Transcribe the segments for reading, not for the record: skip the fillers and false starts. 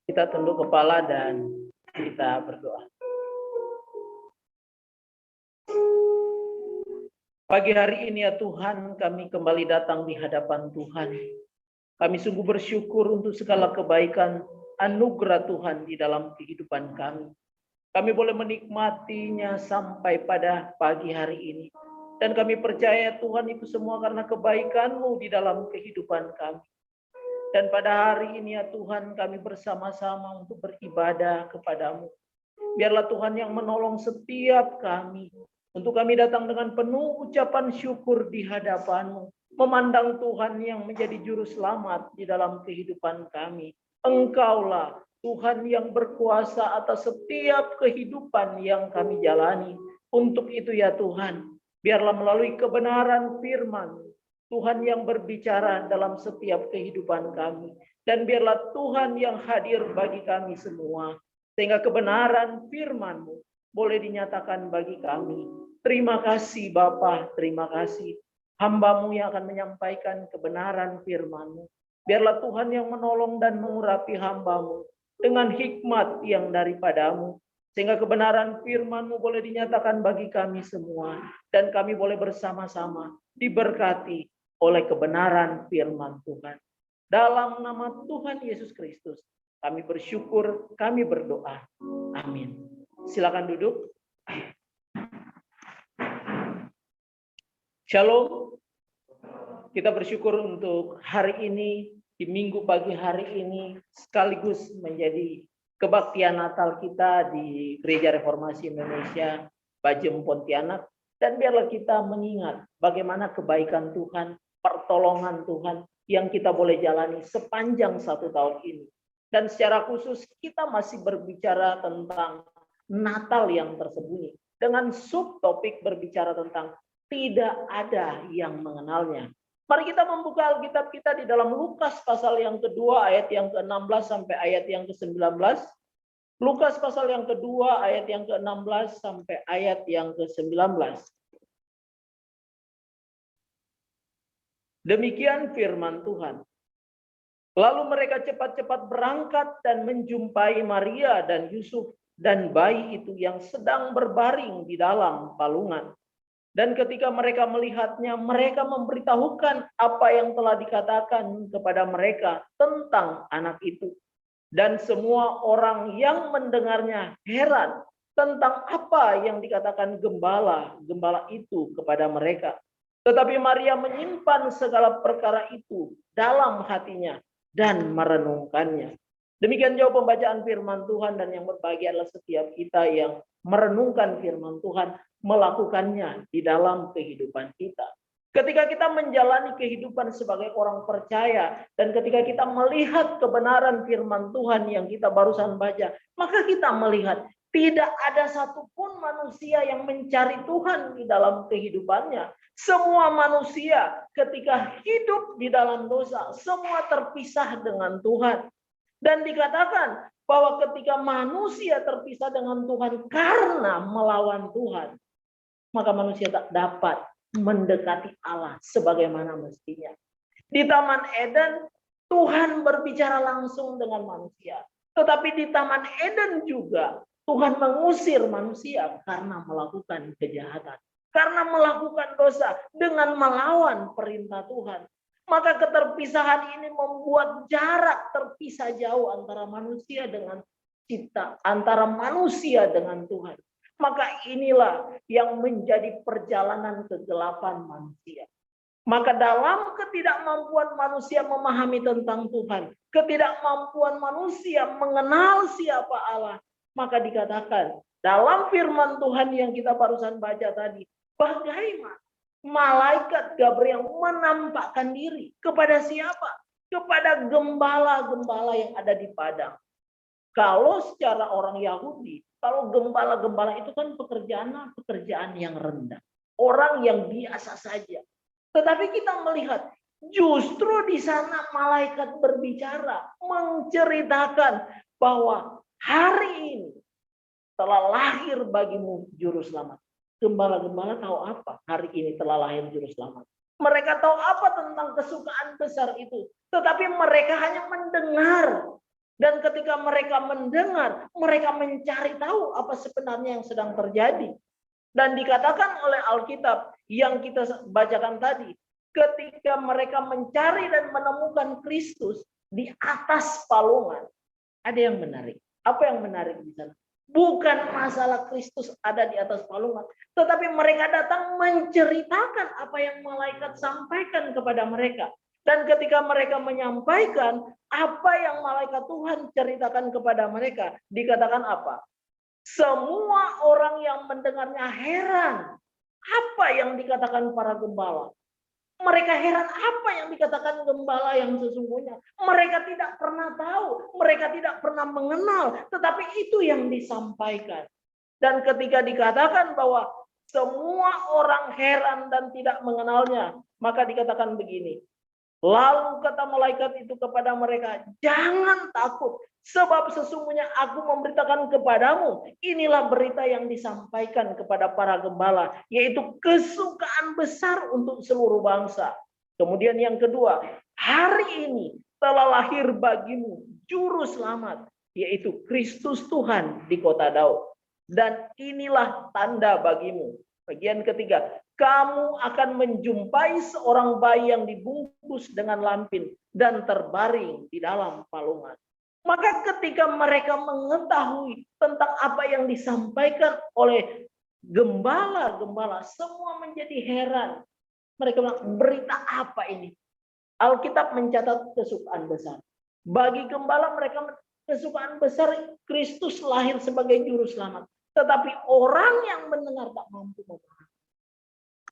Kita tunduk kepala dan kita berdoa. Pagi hari ini ya Tuhan, kami kembali datang di hadapan Tuhan. Kami sungguh bersyukur untuk segala kebaikan anugerah Tuhan di dalam kehidupan kami. Kami boleh menikmatinya sampai pada pagi hari ini. Dan kami percaya Tuhan itu semua karena kebaikan-Mu di dalam kehidupan kami. Dan pada hari ini ya Tuhan, kami bersama-sama untuk beribadah kepada-Mu. Biarlah Tuhan yang menolong setiap kami. Untuk kami datang dengan penuh ucapan syukur di hadapan-Mu. Memandang Tuhan yang menjadi juru selamat di dalam kehidupan kami. Engkaulah Tuhan yang berkuasa atas setiap kehidupan yang kami jalani. Untuk itu ya Tuhan, biarlah melalui kebenaran firman Tuhan yang berbicara dalam setiap kehidupan kami. Dan biarlah Tuhan yang hadir bagi kami semua. Sehingga kebenaran firman-Mu boleh dinyatakan bagi kami. Terima kasih Bapa, terima kasih. Hamba-Mu yang akan menyampaikan kebenaran firman-Mu. Biarlah Tuhan yang menolong dan mengurapi hamba-Mu dengan hikmat yang daripada-Mu. Sehingga kebenaran firman-Mu boleh dinyatakan bagi kami semua. Dan kami boleh bersama-sama diberkati oleh kebenaran firman Tuhan. Dalam nama Tuhan Yesus Kristus, kami bersyukur, kami berdoa. Amin. Silakan duduk. Shalom. Kita bersyukur untuk hari ini, di minggu pagi hari ini, sekaligus menjadi kebaktian Natal kita di Gereja Reformasi Indonesia, Bajem Pontianak. Dan biarlah kita mengingat bagaimana kebaikan Tuhan, pertolongan Tuhan yang kita boleh jalani sepanjang 1 tahun ini. Dan secara khusus kita masih berbicara tentang Natal yang tersembunyi. Dengan subtopik berbicara tentang tidak ada yang mengenalnya. Mari kita membuka Alkitab kita di dalam Lukas pasal yang kedua ayat yang ke-16 sampai ayat yang ke-19. Lukas pasal yang kedua ayat yang ke-16 sampai ayat yang ke-19. Demikian firman Tuhan. Lalu mereka cepat-cepat berangkat dan menjumpai Maria dan Yusuf dan bayi itu yang sedang berbaring di dalam palungan. Dan ketika mereka melihatnya, mereka memberitahukan apa yang telah dikatakan kepada mereka tentang anak itu. Dan semua orang yang mendengarnya heran tentang apa yang dikatakan gembala itu kepada mereka. Tetapi Maria menyimpan segala perkara itu dalam hatinya dan merenungkannya. Demikian jauh pembacaan firman Tuhan, dan yang berbahagia adalah setiap kita yang merenungkan firman Tuhan, melakukannya di dalam kehidupan kita. Ketika kita menjalani kehidupan sebagai orang percaya, dan ketika kita melihat kebenaran firman Tuhan yang kita barusan baca, maka kita melihat tidak ada satupun manusia yang mencari Tuhan di dalam kehidupannya. Semua manusia ketika hidup di dalam dosa, semua terpisah dengan Tuhan. Dan dikatakan bahwa ketika manusia terpisah dengan Tuhan karena melawan Tuhan, maka manusia tak dapat mendekati Allah sebagaimana mestinya. Di Taman Eden, Tuhan berbicara langsung dengan manusia. Tetapi di Taman Eden juga, Tuhan mengusir manusia karena melakukan kejahatan. Karena melakukan dosa dengan melawan perintah Tuhan. Maka keterpisahan ini membuat jarak terpisah jauh antara manusia dengan cipta, antara manusia dengan Tuhan. Maka inilah yang menjadi perjalanan kegelapan manusia. Maka dalam ketidakmampuan manusia memahami tentang Tuhan, ketidakmampuan manusia mengenal siapa Allah, maka dikatakan dalam firman Tuhan yang kita barusan baca tadi, bagaimana malaikat Gabriel menampakkan diri kepada siapa? Kepada gembala-gembala yang ada di padang. Kalau secara orang Yahudi, kalau gembala-gembala itu kan pekerjaan yang rendah. Orang yang biasa saja. Tetapi kita melihat justru di sana malaikat berbicara, menceritakan bahwa hari ini telah lahir bagimu juru selamat. Gembala-gembala tahu apa hari ini telah lahir juru selamat. Mereka tahu apa tentang kesukaan besar itu. Tetapi mereka hanya mendengar Dan ketika mereka mendengar, mereka mencari tahu apa sebenarnya yang sedang terjadi. Dan dikatakan oleh Alkitab yang kita bacakan tadi, ketika mereka mencari dan menemukan Kristus di atas palungan, ada yang menarik. Apa yang menarik di sana? Bukan masalah Kristus ada di atas palungan, tetapi mereka datang menceritakan apa yang malaikat sampaikan kepada mereka. Dan ketika mereka menyampaikan apa yang malaikat Tuhan ceritakan kepada mereka, dikatakan apa? Semua orang yang mendengarnya heran. Apa yang dikatakan para gembala? Mereka heran apa yang dikatakan gembala yang sesungguhnya. Mereka tidak pernah tahu, mereka tidak pernah mengenal, tetapi itu yang disampaikan. Dan ketika dikatakan bahwa semua orang heran dan tidak mengenalnya, maka dikatakan begini. Lalu kata malaikat itu kepada mereka, jangan takut, sebab sesungguhnya aku memberitakan kepadamu, inilah berita yang disampaikan kepada para gembala, yaitu kesukaan besar untuk seluruh bangsa. Kemudian yang kedua, hari ini telah lahir bagimu juru selamat, yaitu Kristus Tuhan di kota Daud. Dan inilah tanda bagimu. Bagian ketiga, kamu akan menjumpai seorang bayi yang dibungkus dengan lampin dan terbaring di dalam palungan. Maka ketika mereka mengetahui tentang apa yang disampaikan oleh gembala-gembala, semua menjadi heran. Mereka bilang, berita apa ini? Alkitab mencatat kesukaan besar. Bagi gembala mereka kesukaan besar, Kristus lahir sebagai juru selamat. Tetapi orang yang mendengar tak mampu memahami.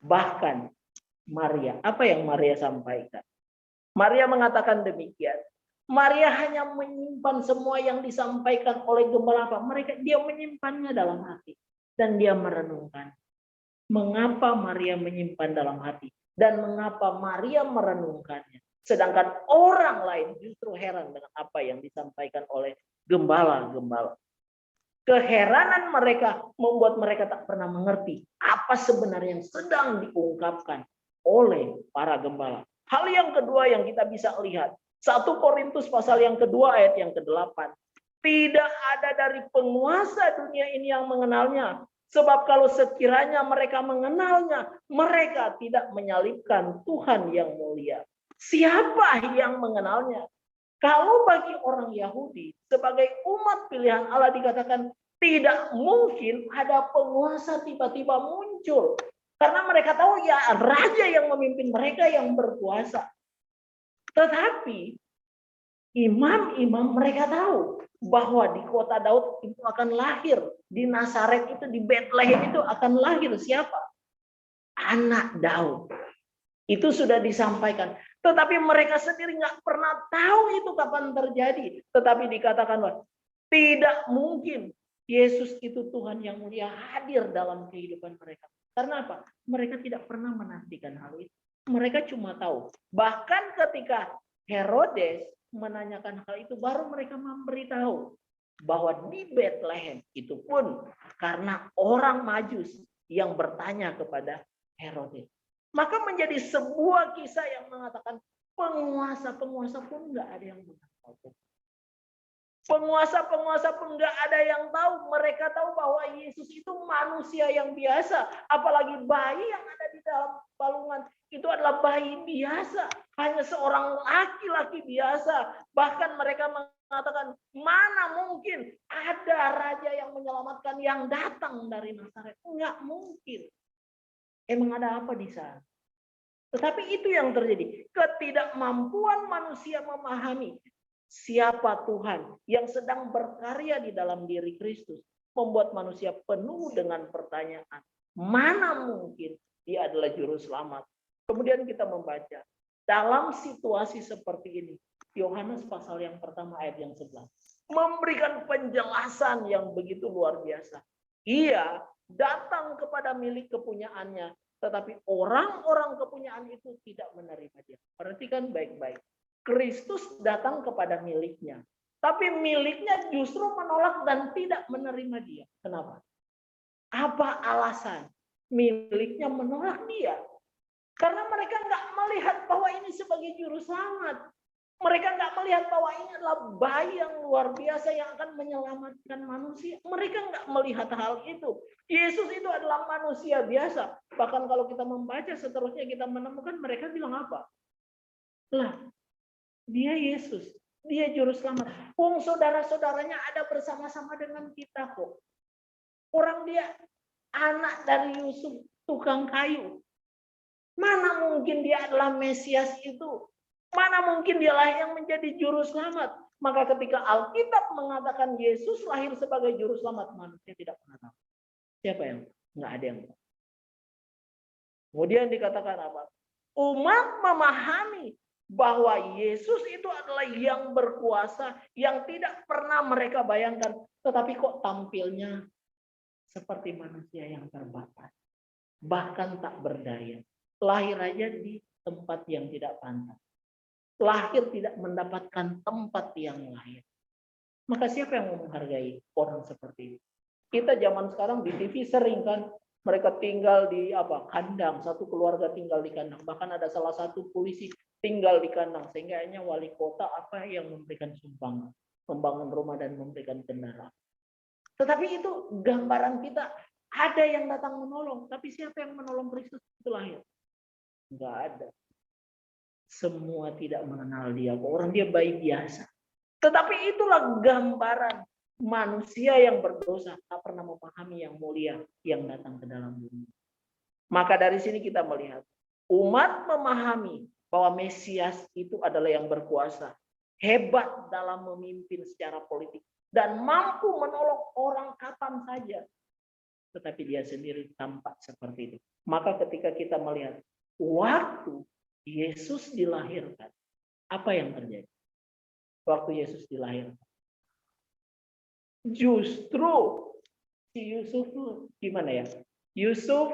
Bahkan Maria, apa yang Maria sampaikan? Maria mengatakan demikian. Maria hanya menyimpan semua yang disampaikan oleh gembala. Dia menyimpannya dalam hati dan dia merenungkan. Mengapa Maria menyimpan dalam hati dan mengapa Maria merenungkannya? Sedangkan orang lain justru heran dengan apa yang disampaikan oleh gembala-gembala. Keheranan mereka membuat mereka tak pernah mengerti apa sebenarnya yang sedang diungkapkan oleh para gembala. Hal yang kedua yang kita bisa lihat, 1 Korintus pasal yang kedua ayat yang ke-8. Tidak ada dari penguasa dunia ini yang mengenalnya. Sebab kalau sekiranya mereka mengenalnya, mereka tidak menyalibkan Tuhan yang mulia. Siapa yang mengenalnya? Kalau bagi orang Yahudi, sebagai umat pilihan Allah dikatakan tidak mungkin ada penguasa tiba-tiba muncul. Karena mereka tahu ya raja yang memimpin mereka yang berkuasa. Tetapi imam-imam mereka tahu bahwa di kota Daud itu akan lahir. Di Nazaret itu, di Bethlehem itu akan lahir siapa? Anak Daud. Itu sudah disampaikan. Tetapi mereka sendiri nggak pernah tahu itu kapan terjadi. Tetapi dikatakan bahwa tidak mungkin Yesus itu Tuhan yang mulia hadir dalam kehidupan mereka. Karena apa? Mereka tidak pernah menantikan hal itu. Mereka cuma tahu. Bahkan ketika Herodes menanyakan hal itu, baru mereka memberitahu bahwa di Bethlehem itu pun karena orang Majus yang bertanya kepada Herodes. Maka menjadi sebuah kisah yang mengatakan penguasa-penguasa pun nggak ada yang tahu. Penguasa-penguasa pun nggak ada yang tahu. Mereka tahu bahwa Yesus itu manusia yang biasa. Apalagi bayi yang ada di dalam palungan itu adalah bayi biasa. Hanya seorang laki-laki biasa. Bahkan mereka mengatakan, mana mungkin ada raja yang menyelamatkan yang datang dari Nazaret. Nggak mungkin. Emang ada apa di sana? Tetapi itu yang terjadi. Ketidakmampuan manusia memahami siapa Tuhan yang sedang berkarya di dalam diri Kristus. Membuat manusia penuh dengan pertanyaan. Mana mungkin dia adalah juru selamat. Kemudian kita membaca. Dalam situasi seperti ini. Yohanes pasal yang pertama ayat yang 11. Memberikan penjelasan yang begitu luar biasa. Ia datang kepada milik kepunyaannya. Tetapi orang-orang kepunyaan itu tidak menerima dia. Perhatikan baik-baik. Kristus datang kepada miliknya. Tapi miliknya justru menolak dan tidak menerima dia. Kenapa? Apa alasan miliknya menolak dia? Karena mereka nggak melihat bahwa ini sebagai juru selamat. Mereka nggak melihat bahwa ini adalah bayi yang luar biasa yang akan menyelamatkan manusia. Mereka nggak melihat hal itu. Yesus itu adalah manusia biasa. Bahkan kalau kita membaca seterusnya kita menemukan mereka bilang apa? Lah, dia Yesus. Dia juru selamat. Saudara-saudaranya ada bersama-sama dengan kita kok. Orang dia anak dari Yusuf, tukang kayu. Mana mungkin dia adalah Mesias itu? Mana mungkin dialah yang menjadi juru selamat? Maka ketika Alkitab mengatakan Yesus lahir sebagai juru selamat, manusia tidak pernah tahu. Siapa yang? Nggak ada yang tahu. Kemudian dikatakan apa? Umat memahami bahwa Yesus itu adalah yang berkuasa, yang tidak pernah mereka bayangkan. Tetapi kok tampilnya seperti manusia yang terbatas. Bahkan tak berdaya. Lahir aja di tempat yang tidak pantas. Lahir tidak mendapatkan tempat yang lain. Maka siapa yang menghargai orang seperti itu? Kita zaman sekarang di TV sering kan mereka tinggal di kandang, satu keluarga tinggal di kandang. Bahkan ada salah satu polisi tinggal di kandang sehingga hanya wali kota yang memberikan sumbangan, membangun rumah dan memberikan kendaraan. Tetapi itu gambaran kita, ada yang datang menolong, tapi siapa yang menolong Kristus itu lahir? Enggak ada. Semua tidak mengenal dia. Orang dia bayi biasa. Tetapi itulah gambaran manusia yang berdosa. Tak pernah memahami yang mulia yang datang ke dalam bumi. Maka dari sini kita melihat. Umat memahami bahwa Mesias itu adalah yang berkuasa. Hebat dalam memimpin secara politik. Dan mampu menolong orang kapan saja. Tetapi dia sendiri tampak seperti itu. Maka ketika kita melihat. Waktu Yesus dilahirkan, apa yang terjadi? Waktu Yesus dilahirkan, justru si Yusuf gimana ya? Yusuf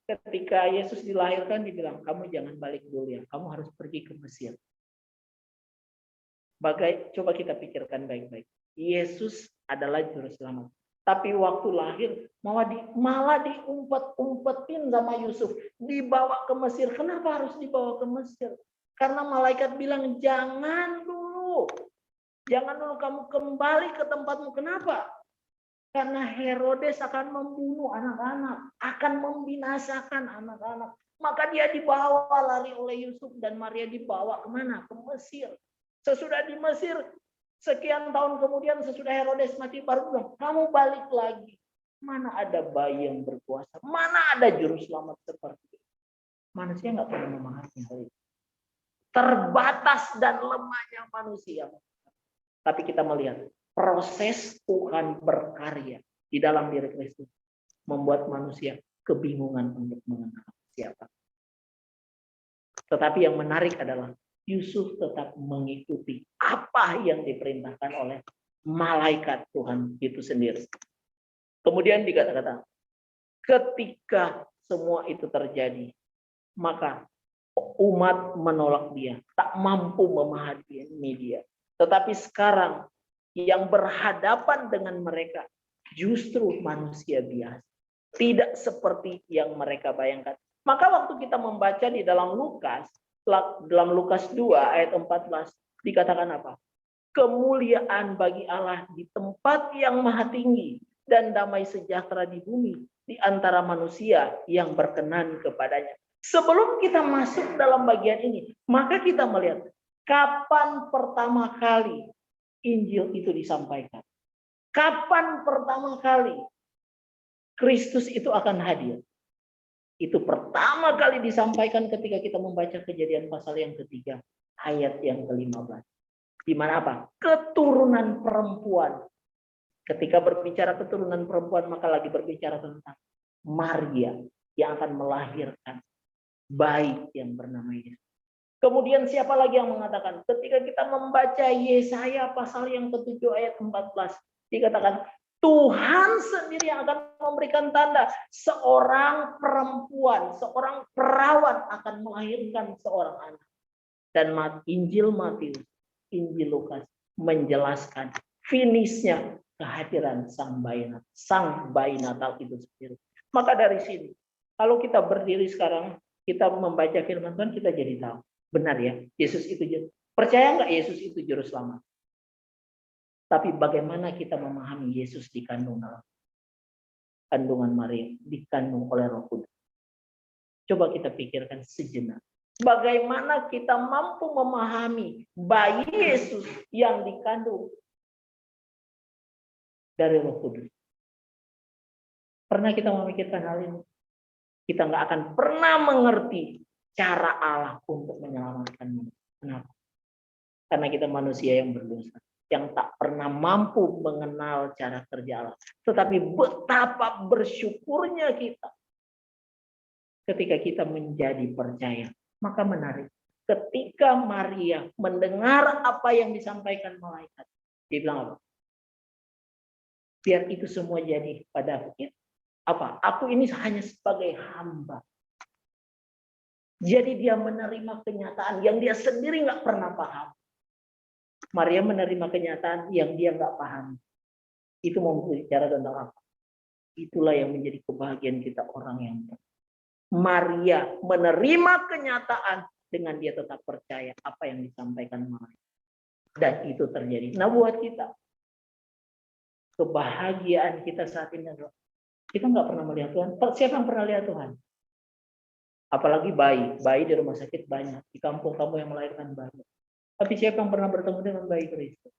ketika Yesus dilahirkan dibilang, kamu jangan balik dulu ya, kamu harus pergi ke Mesir. Coba kita pikirkan baik-baik. Yesus adalah juru selamat. Tapi waktu lahir malah diumpet-umpetin sama Yusuf. Dibawa ke Mesir. Kenapa harus dibawa ke Mesir? Karena malaikat bilang jangan dulu. Jangan dulu kamu kembali ke tempatmu. Kenapa? Karena Herodes akan membunuh anak-anak. Akan membinasakan anak-anak. Maka dia dibawa lari oleh Yusuf dan Maria dibawa kemana? Ke Mesir. Sesudah di Mesir, sekian tahun kemudian sesudah Herodes mati baru bilang, kamu balik lagi. Mana ada bayi yang berkuasa? Mana ada juru selamat seperti itu? Manusia nggak pernah memahami hal itu. Terbatas dan lemahnya manusia. Tapi kita melihat proses Tuhan berkarya di dalam diri Kristus membuat manusia kebingungan untuk mengenal siapa. Tetapi yang menarik adalah Yusuf tetap mengikuti apa yang diperintahkan oleh malaikat Tuhan itu sendiri. Kemudian dikata-kata, ketika semua itu terjadi, maka umat menolak dia, tak mampu memahami dia. Tetapi sekarang yang berhadapan dengan mereka justru manusia biasa. Tidak seperti yang mereka bayangkan. Maka waktu kita membaca di dalam Lukas 2 ayat 14 dikatakan apa? Kemuliaan bagi Allah di tempat yang maha tinggi dan damai sejahtera di bumi di antara manusia yang berkenan kepadanya. Sebelum kita masuk dalam bagian ini, maka kita melihat kapan pertama kali Injil itu disampaikan. Kapan pertama kali Kristus itu akan hadir? Itu pertama kali disampaikan ketika kita membaca Kejadian pasal yang ketiga, ayat yang ke-15. Di mana apa? Keturunan perempuan. Ketika berbicara keturunan perempuan, maka lagi berbicara tentang Maria yang akan melahirkan bayi yang bernama Yesus. Kemudian siapa lagi yang mengatakan? Ketika kita membaca Yesaya pasal yang ke-7 ayat 14, dikatakan Tuhan sendiri yang akan memberikan tanda. Seorang perempuan, seorang perawan akan melahirkan seorang anak. Dan Injil Matius, Injil Lukas menjelaskan finishnya kehadiran sang bayi Natal itu sendiri. Maka dari sini, kalau kita berdiri sekarang, kita membaca firman Tuhan, kita jadi tahu. Benar ya, Yesus itu Percaya nggak Yesus itu juru selamat? Tapi bagaimana kita memahami Yesus dikandung dalam kandungan Maria, dikandung oleh Roh Kudus? Coba kita pikirkan sejenak. Bagaimana kita mampu memahami bayi Yesus yang dikandung dari Roh Kudus? Pernah kita memikirkan hal ini? Kita nggak akan pernah mengerti cara Allah untuk menyelamatkan manusia. Kenapa? Karena kita manusia yang berdosa, yang tak pernah mampu mengenal cara kerja Allah. Tetapi betapa bersyukurnya kita ketika kita menjadi percaya. Maka menarik, ketika Maria mendengar apa yang disampaikan malaikat, dia bilang apa? Biar itu semua jadi pada kita. Apa? Aku ini hanya sebagai hamba. Jadi dia menerima kenyataan yang dia sendiri nggak pernah paham. Maria menerima kenyataan yang dia nggak paham. Itu mau bicara tentang apa? Itulah yang menjadi kebahagiaan kita orang yang Maria menerima kenyataan dengan dia tetap percaya apa yang disampaikan Maria. Dan itu terjadi. Nah buat kita, kebahagiaan kita saat ini adalah kita nggak pernah melihat Tuhan. Siapa yang pernah lihat Tuhan? Apalagi bayi di rumah sakit banyak. Di kampung kamu yang melahirkan banyak. Tapi siapa yang pernah bertemu dengan bayi Kristus?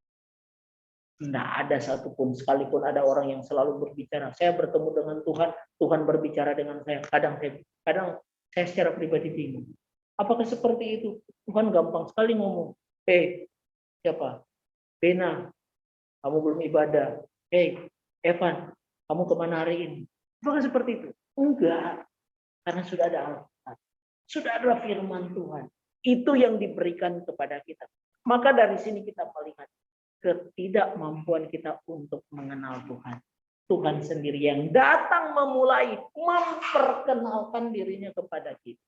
Tidak ada satupun, sekalipun ada orang yang selalu berbicara. Saya bertemu dengan Tuhan, Tuhan berbicara dengan saya. Kadang saya secara pribadi bingung. Apakah seperti itu? Tuhan gampang sekali ngomong. Siapa? Bena, kamu belum ibadah. Evan, kamu kemana hari ini? Apakah seperti itu? Enggak. Karena sudah ada Alkitab. Sudah ada firman Tuhan. Itu yang diberikan kepada kita. Maka dari sini kita melihat ketidakmampuan kita untuk mengenal Tuhan. Tuhan sendiri yang datang memulai memperkenalkan dirinya kepada kita.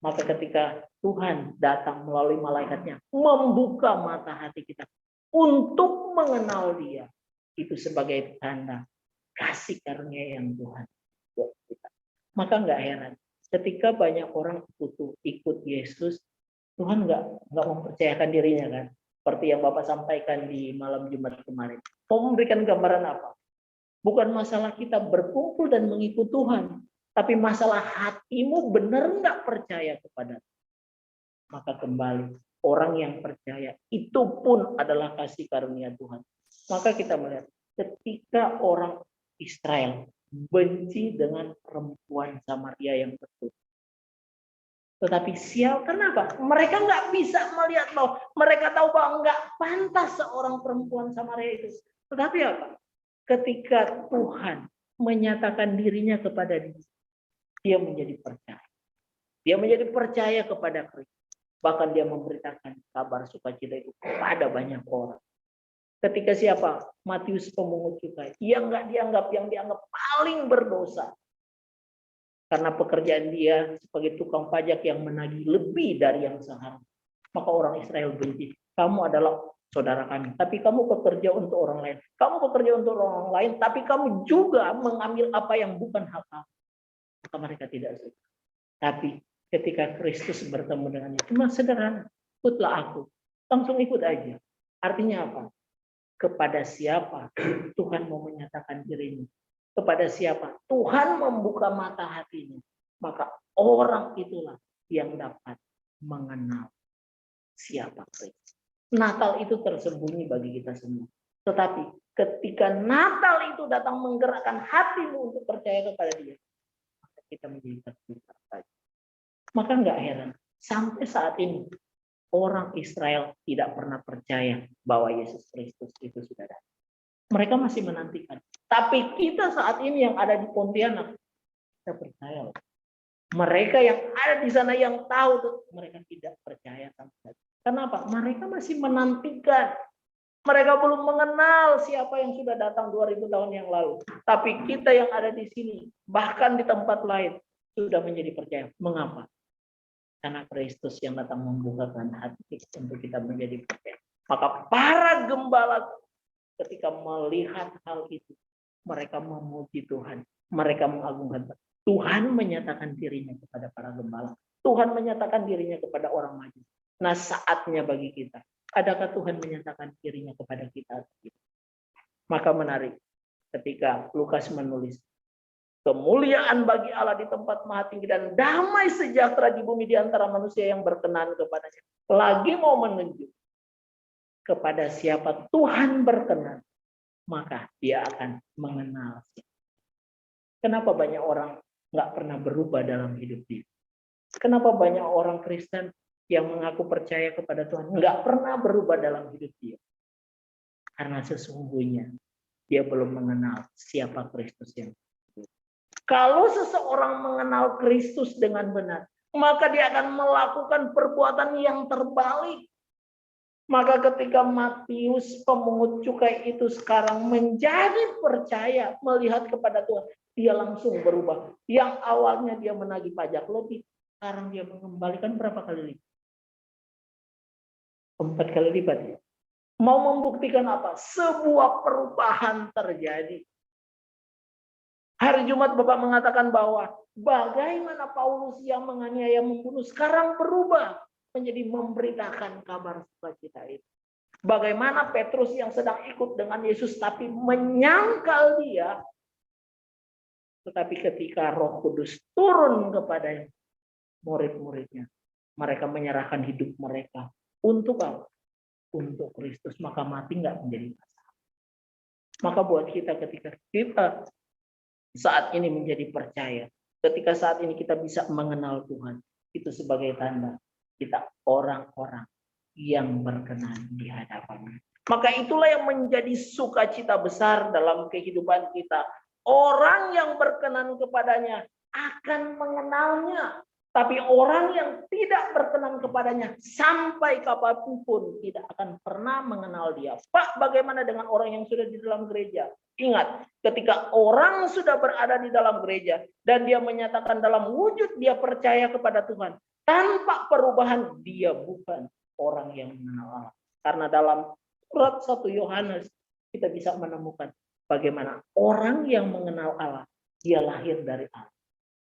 Maka ketika Tuhan datang melalui malaikatnya, membuka mata hati kita untuk mengenal Dia, itu sebagai tanda kasih karunia yang Tuhan buat kita. Maka nggak heran ketika banyak orang ikut Yesus, Tuhan nggak mempercayakan dirinya kan, seperti yang Bapak sampaikan di malam Jumat kemarin. Mau memberikan gambaran apa? Bukan masalah kita berkumpul dan mengikut Tuhan, tapi masalah hatimu benar nggak percaya kepada. Maka kembali orang yang percaya itu pun adalah kasih karunia Tuhan. Maka kita melihat ketika orang Israel benci dengan perempuan Samaria yang tertutup. Tetapi sial, kenapa? Mereka nggak bisa melihat bahwa mereka tahu bahwa nggak pantas seorang perempuan Samaria itu. Tetapi apa? Ketika Tuhan menyatakan dirinya kepada dia menjadi percaya. Dia menjadi percaya kepada Kristus. Bahkan dia memberitakan kabar sukacita itu kepada banyak orang. Ketika siapa? Matius pemungut cukai. Yang dianggap paling berdosa. Karena pekerjaan dia sebagai tukang pajak yang menagih lebih dari yang seharusnya. Maka orang Israel benci. Kamu adalah saudara kami. Tapi kamu bekerja untuk orang lain. Kamu bekerja untuk orang lain. Tapi kamu juga mengambil apa yang bukan hak kamu. Maka mereka tidak suka. Tapi ketika Kristus bertemu dengannya. Cuma sederhana. Ikutlah aku. Langsung ikut aja. Artinya apa? Kepada siapa Tuhan mau menyatakan dirinya, kepada siapa Tuhan membuka mata hatinya, maka orang itulah yang dapat mengenal siapa Kristus. Natal itu tersembunyi bagi kita semua. Tetapi ketika Natal itu datang menggerakkan hatimu untuk percaya kepada Dia, maka kita menjadi terbuka. Maka nggak heran sampai saat ini orang Israel tidak pernah percaya bahwa Yesus Kristus itu sudah datang. Mereka masih menantikan. Tapi kita saat ini yang ada di Pontianak, kita percaya. Mereka yang ada di sana yang tahu tuh, mereka tidak percaya sama sekali. Kenapa? Mereka masih menantikan. Mereka belum mengenal siapa yang sudah datang 2000 tahun yang lalu. Tapi kita yang ada di sini, bahkan di tempat lain, sudah menjadi percaya. Mengapa? Karena Kristus yang datang membukakan hati untuk kita menjadi percaya. Maka para gembala ketika melihat hal itu, mereka memuji Tuhan. Mereka mengagungkan Tuhan. Tuhan menyatakan dirinya kepada para gembala. Tuhan menyatakan dirinya kepada orang majus. Nah, saatnya bagi kita. Adakah Tuhan menyatakan dirinya kepada kita? Maka menarik ketika Lukas menulis, kemuliaan bagi Allah di tempat maha tinggi dan damai sejahtera di bumi di antara manusia yang berkenan kepadanya. Lagi mau menunjuk kepada siapa Tuhan berkenan, maka dia akan mengenal. Kenapa banyak orang nggak pernah berubah dalam hidup dia? Kenapa banyak orang Kristen yang mengaku percaya kepada Tuhan nggak pernah berubah dalam hidup dia? Karena sesungguhnya dia belum mengenal siapa Kristus yang hidup. Kalau seseorang mengenal Kristus dengan benar, maka dia akan melakukan perbuatan yang terbalik. Maka ketika Matius pemungut cukai itu sekarang menjadi percaya melihat kepada Tuhan, dia langsung berubah. Yang awalnya dia menagih pajak lebih, sekarang dia mengembalikan berapa kali lipat? 4 kali lipat ya. Mau membuktikan apa? Sebuah perubahan terjadi. Hari Jumat Bapak mengatakan bahwa bagaimana Paulus yang menganiaya membunuh sekarang berubah menjadi memberitakan kabar sukacita itu. Bagaimana Petrus yang sedang ikut dengan Yesus tapi menyangkal dia, tetapi ketika Roh Kudus turun kepada murid-muridnya, mereka menyerahkan hidup mereka untuk apa? Untuk Kristus, maka mati nggak menjadi masalah. Maka buat kita ketika kita saat ini menjadi percaya, ketika saat ini kita bisa mengenal Tuhan, itu sebagai tanda kita orang-orang yang berkenan di hadapan-Nya. Maka itulah yang menjadi sukacita besar dalam kehidupan kita. Orang yang berkenan kepadanya akan mengenalnya. Tapi orang yang tidak berkenan kepadanya sampai kapanpun tidak akan pernah mengenal dia. Pak, bagaimana dengan orang yang sudah di dalam gereja? Ingat, ketika orang sudah berada di dalam gereja dan dia menyatakan dalam wujud dia percaya kepada Tuhan, tanpa perubahan dia bukan orang yang mengenal Allah. Karena dalam surat 1 Yohanes kita bisa menemukan bagaimana orang yang mengenal Allah, dia lahir dari Allah.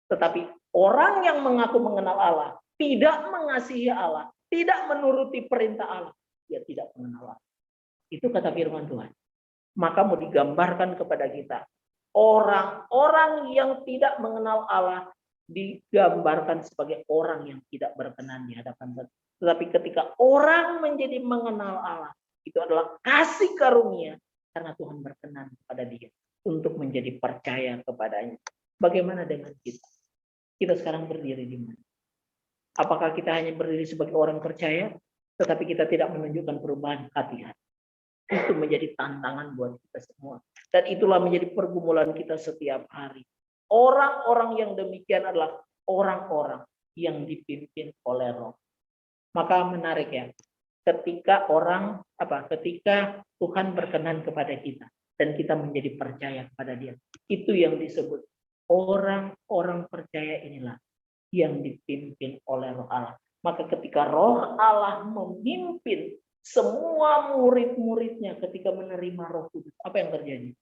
Tetapi orang yang mengaku mengenal Allah, tidak mengasihi Allah, tidak menuruti perintah Allah, dia tidak mengenal Allah. Itu kata firman Tuhan. Maka mau digambarkan kepada kita, orang-orang yang tidak mengenal Allah digambarkan sebagai orang yang tidak berkenan di hadapan Tuhan. Tetapi ketika orang menjadi mengenal Allah, itu adalah kasih karunia karena Tuhan berkenan kepada dia untuk menjadi percaya kepadanya. Bagaimana dengan kita? Kita sekarang berdiri di mana? Apakah kita hanya berdiri sebagai orang percaya, tetapi kita tidak menunjukkan perubahan hati? Itu menjadi tantangan buat kita semua. Dan itulah menjadi pergumulan kita setiap hari. Orang-orang yang demikian adalah orang-orang yang dipimpin oleh Roh. Maka menarik ya, ketika Tuhan berkenan kepada kita dan kita menjadi percaya kepada Dia, itu yang disebut orang-orang percaya inilah yang dipimpin oleh Roh Allah. Maka ketika Roh Allah memimpin semua murid-muridnya ketika menerima Roh Kudus, apa yang terjadi?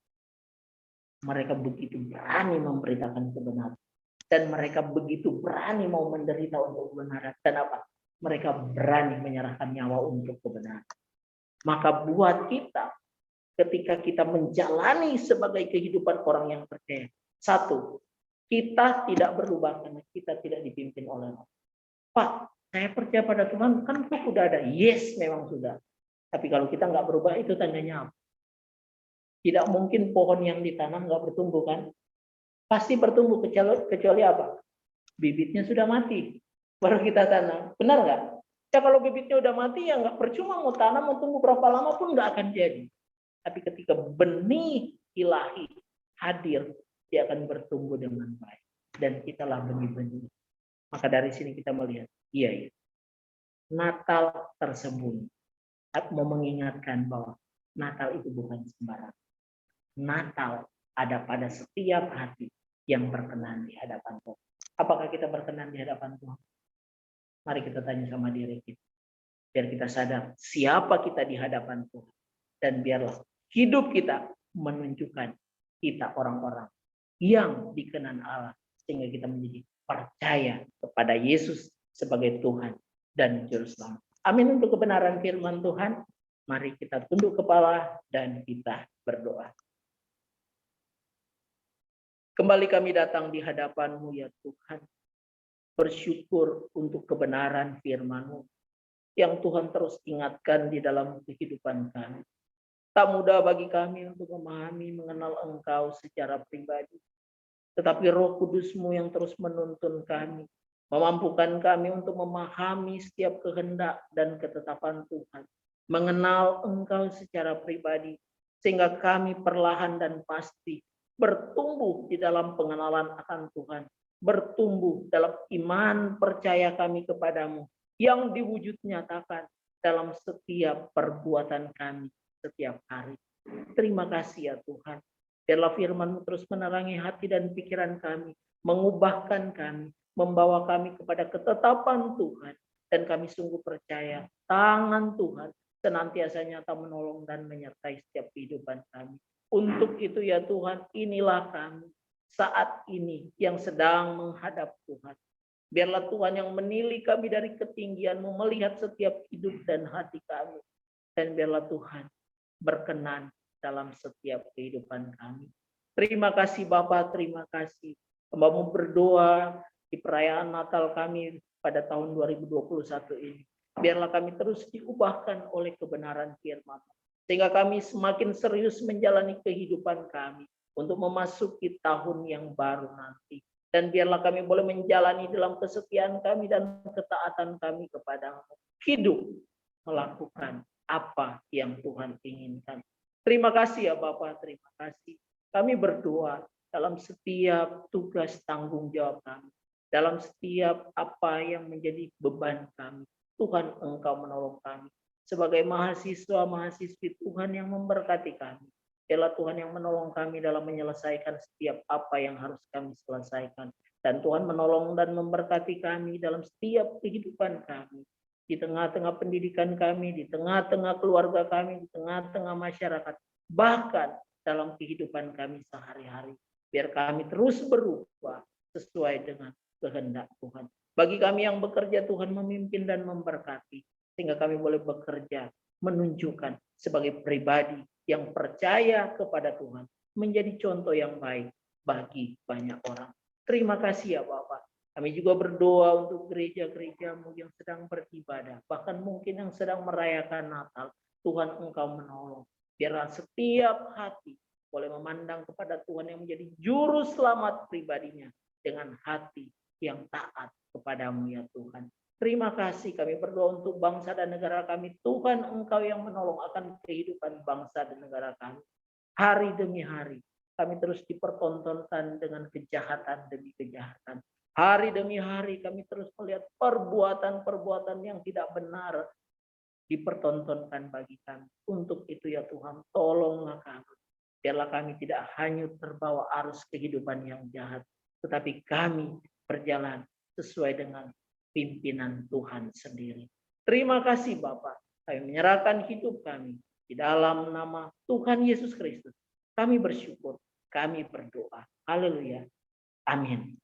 Mereka begitu berani memberitakan kebenaran. Dan mereka begitu berani mau menderita untuk kebenaran. Dan apa? Mereka berani menyerahkan nyawa untuk kebenaran. Maka buat kita, ketika kita menjalani sebagai kehidupan orang yang percaya, satu, kita tidak berubah karena kita tidak dipimpin oleh Allah. Pak, saya percaya pada Tuhan, kan Tuhan sudah ada. Yes, memang sudah. Tapi kalau kita nggak berubah, itu tandanya apa? Tidak mungkin pohon yang ditanam nggak bertumbuh, kan? Pasti bertumbuh, kecuali apa? Bibitnya sudah mati, baru kita tanam. Benar nggak? Ya kalau bibitnya udah mati, ya nggak percuma mau tanam, mau tumbuh berapa lama pun nggak akan jadi. Tapi ketika benih ilahi hadir, dia akan bertumbuh dengan baik. Dan kitalah benih-benih. Maka dari sini kita melihat, iya. Natal tersembunyi. Mau mengingatkan bahwa Natal itu bukan sembarang. Natal ada pada setiap hati yang berkenan di hadapan Tuhan. Apakah kita berkenan di hadapan Tuhan? Mari kita tanya sama diri kita. Biar kita sadar siapa kita di hadapan Tuhan. Dan biarlah hidup kita menunjukkan kita orang-orang yang dikenan Allah. Sehingga kita menjadi percaya kepada Yesus sebagai Tuhan dan Juru Selamat. Amin untuk kebenaran firman Tuhan. Mari kita tunduk kepala dan kita berdoa. Kembali kami datang di hadapan-Mu ya Tuhan. Bersyukur untuk kebenaran firman-Mu yang Tuhan terus ingatkan di dalam kehidupan kami. Tak mudah bagi kami untuk memahami, mengenal Engkau secara pribadi. Tetapi Roh Kudus-Mu yang terus menuntun kami, memampukan kami untuk memahami setiap kehendak dan ketetapan Tuhan. Mengenal Engkau secara pribadi, sehingga kami perlahan dan pasti bertumbuh di dalam pengenalan akan Tuhan. Bertumbuh dalam iman percaya kami kepadamu, yang diwujud nyatakan dalam setiap perbuatan kami setiap hari. Terima kasih ya Tuhan. Biarlah firman-Mu terus menerangi hati dan pikiran kami, mengubahkan kami, membawa kami kepada ketetapan Tuhan. Dan kami sungguh percaya tangan Tuhan senantiasa nyata menolong dan menyertai setiap kehidupan kami. Untuk itu ya Tuhan, inilah kami saat ini yang sedang menghadap Tuhan. Biarlah Tuhan yang menilai kami dari ketinggian-Mu, melihat setiap hidup dan hati kami. Dan biarlah Tuhan berkenan dalam setiap kehidupan kami. Terima kasih Bapa, terima kasih. Hamba-Mu berdoa di perayaan Natal kami pada tahun 2021 ini. Biarlah kami terus diubahkan oleh kebenaran firman, sehingga kami semakin serius menjalani kehidupan kami untuk memasuki tahun yang baru nanti. Dan biarlah kami boleh menjalani dalam kesetiaan kami dan ketaatan kami kepada-Mu. Hidup melakukan apa yang Tuhan inginkan. Terima kasih ya Bapak, terima kasih. Kami berdoa dalam setiap tugas tanggung jawab kami, dalam setiap apa yang menjadi beban kami. Tuhan, Engkau menolong kami. Sebagai mahasiswa-mahasiswi Tuhan yang memberkati kami. Biarlah Tuhan yang menolong kami dalam menyelesaikan setiap apa yang harus kami selesaikan. Dan Tuhan menolong dan memberkati kami dalam setiap kehidupan kami. Di tengah-tengah pendidikan kami, di tengah-tengah keluarga kami, di tengah-tengah masyarakat. Bahkan dalam kehidupan kami sehari-hari. Biar kami terus berubah sesuai dengan kehendak Tuhan. Bagi kami yang bekerja, Tuhan memimpin dan memberkati. Sehingga kami boleh bekerja, menunjukkan sebagai pribadi yang percaya kepada Tuhan, menjadi contoh yang baik bagi banyak orang. Terima kasih ya Bapak. Kami juga berdoa untuk gereja-gereja-Mu yang sedang beribadah, bahkan mungkin yang sedang merayakan Natal. Tuhan, Engkau menolong. Biarlah setiap hati boleh memandang kepada Tuhan yang menjadi juru selamat pribadinya dengan hati yang taat kepada-Mu ya Tuhan. Terima kasih, kami berdoa untuk bangsa dan negara kami. Tuhan, Engkau yang menolong akan kehidupan bangsa dan negara kami. Hari demi hari, kami terus dipertontonkan dengan kejahatan demi kejahatan. Hari demi hari, kami terus melihat perbuatan-perbuatan yang tidak benar dipertontonkan bagi kami. Untuk itu ya Tuhan, tolonglah kami. Biarlah kami tidak hanyut terbawa arus kehidupan yang jahat, tetapi kami berjalan sesuai dengan pimpinan Tuhan sendiri. Terima kasih Bapak. Kami menyerahkan hidup kami di dalam nama Tuhan Yesus Kristus. Kami bersyukur, kami berdoa. Haleluya. Amin.